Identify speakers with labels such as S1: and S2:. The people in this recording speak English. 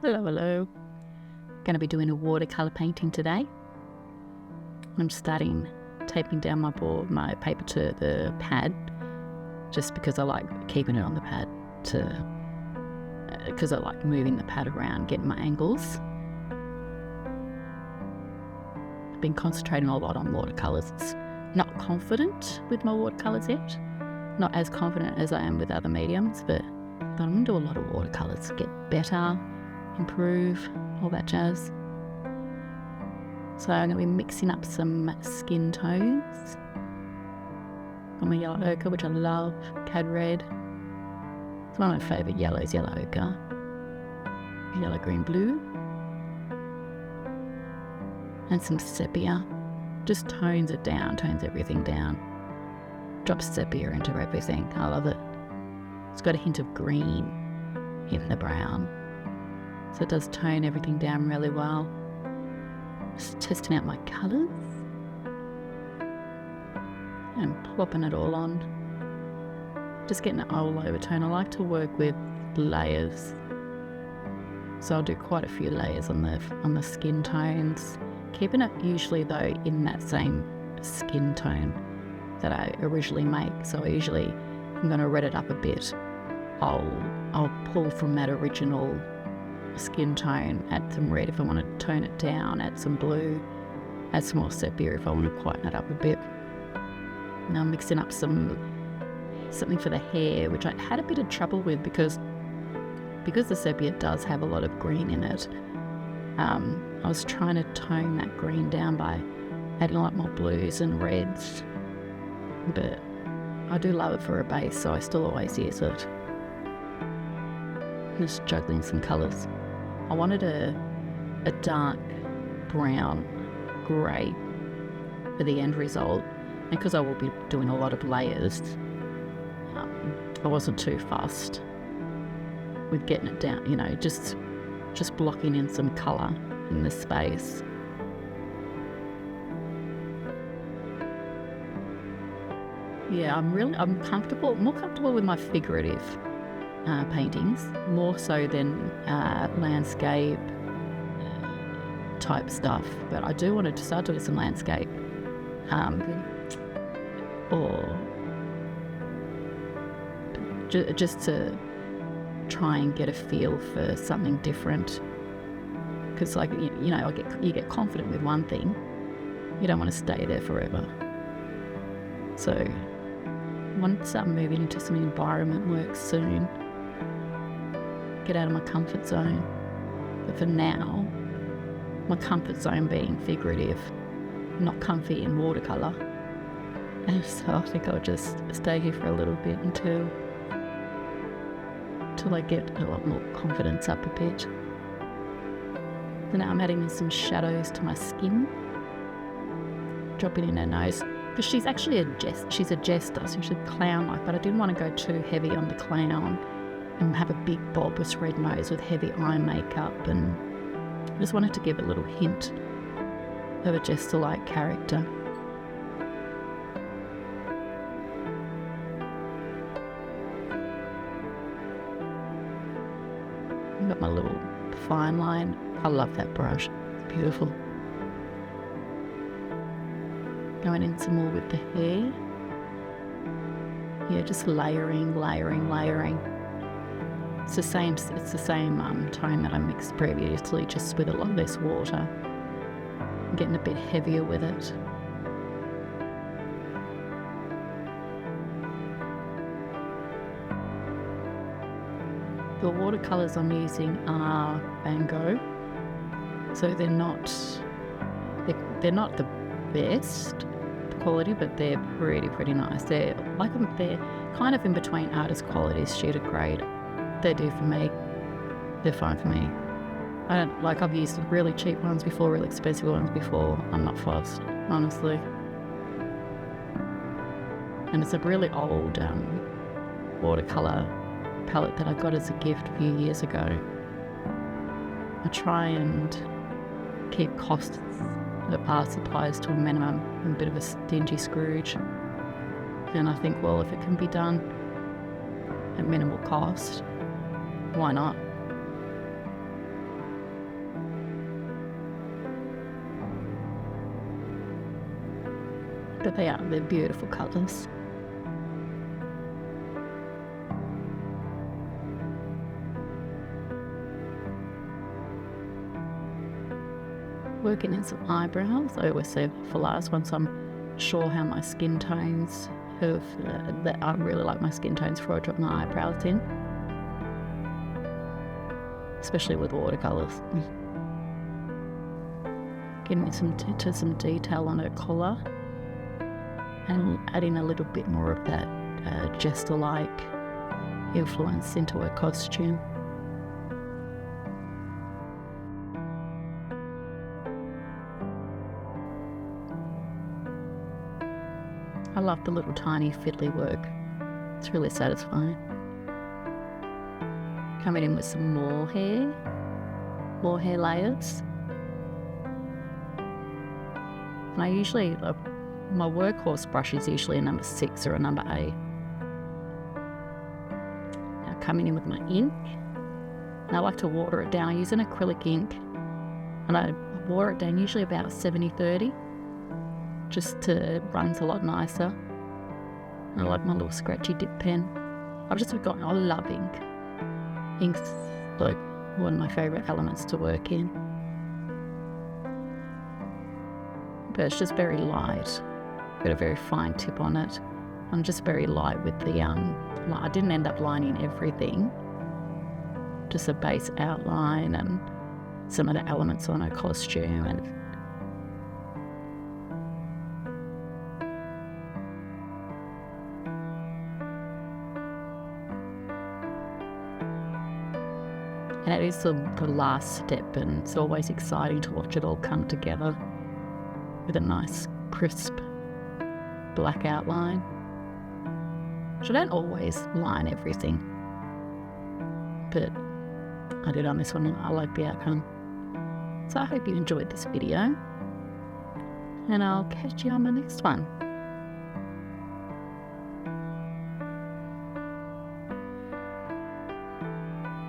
S1: Hello, hello. Going to be doing a watercolor painting today. I'm starting taping down my paper to the pad, just because I like keeping it on the pad because I like moving the pad around, getting my angles. I've been concentrating a lot on watercolors. It's not confident with my watercolors yet. Not as confident as I am with other mediums, but I'm going to do a lot of watercolors, get better, improve, all that jazz. So I'm going to be mixing up some skin tones on my yellow ochre, which I love, cad red. It's one of my favourite yellows, yellow ochre, yellow, green, blue, and some sepia. Just tones it down, tones everything down. Drop sepia into everything. I love it. It's got a hint of green in the brown, so it does tone everything down really well. Just testing out my colours and plopping it all on. Just getting an old overtone. I like to work with layers, so I'll do quite a few layers on the skin tones, keeping it usually though in that same skin tone that I originally make. So I'm going to red it up a bit. I'll pull from that original skin tone, add some red if I want to tone it down, add some blue, add some more sepia if I want to quieten it up a bit. Now I'm mixing up something for the hair, which I had a bit of trouble with because the sepia does have a lot of green in it. I was trying to tone that green down by adding a lot more blues and reds, but I do love it for a base, so I still always use it. Just juggling some colours. I wanted a dark brown grey for the end result, and because I will be doing a lot of layers, I wasn't too fussed with getting it down, just blocking in some colour in the space. Yeah, I'm more comfortable with my figurative paintings, more so than landscape type stuff. But I do want to start doing some landscape, or just to try and get a feel for something different. Because, you get confident with one thing, you don't want to stay there forever. So I want to start moving into some environment work soon. Get out of my comfort zone. But for now, my comfort zone being figurative, not comfy in watercolour. And so I think I'll just stay here for a little bit until I get a lot more confidence up a bit. So now I'm adding in some shadows to my skin. Dropping in her nose. Because she's actually she's a jester, so she's clown-like, but I didn't want to go too heavy on the clown and have a big bulbous red nose with heavy eye makeup, and I just wanted to give a little hint of a jester-like character. I've got my little fine line. I love that brush, it's beautiful. Going in some more with the hair. Yeah, just layering. It's the same tone that I mixed previously, just with a lot less water. I'm getting a bit heavier with it. The watercolours I'm using are Van Gogh, so they're not the best quality, but they're pretty nice. They're kind of in between artist qualities, shaded grade. They do for me. They're fine for me. I've used really cheap ones before, really expensive ones before. I'm not fussed, honestly. And it's a really old watercolor palette that I got as a gift a few years ago. I try and keep costs of art supplies to a minimum. I'm a bit of a stingy Scrooge. And I think, well, if it can be done at minimal cost, why not? But they're beautiful colours. Working in some eyebrows. I always save for last once I'm sure how my skin tones have, that I really like my skin tones before I drop my eyebrows in. Especially with watercolours. Getting some detail on her collar and adding a little bit more of that Jester-like influence into her costume. I love the little tiny fiddly work. It's really satisfying. Coming in with some more hair layers. And I usually, my workhorse brush is usually a number 6 or a number 8. Now coming in with my ink. And I like to water it down. I use an acrylic ink. And I water it down usually about 70-30. Just to, it runs a lot nicer. And I like my little scratchy dip pen. I love ink. Ink's like one of my favourite elements to work in. But it's just very light. Got a very fine tip on it. I'm just very light with the I didn't end up lining everything. Just a base outline and some of the elements on her costume and it is the last step, and it's always exciting to watch it all come together with a nice crisp black outline. So I don't always line everything, but I did on this one. I like the outcome. So I hope you enjoyed this video, and I'll catch you on the next one.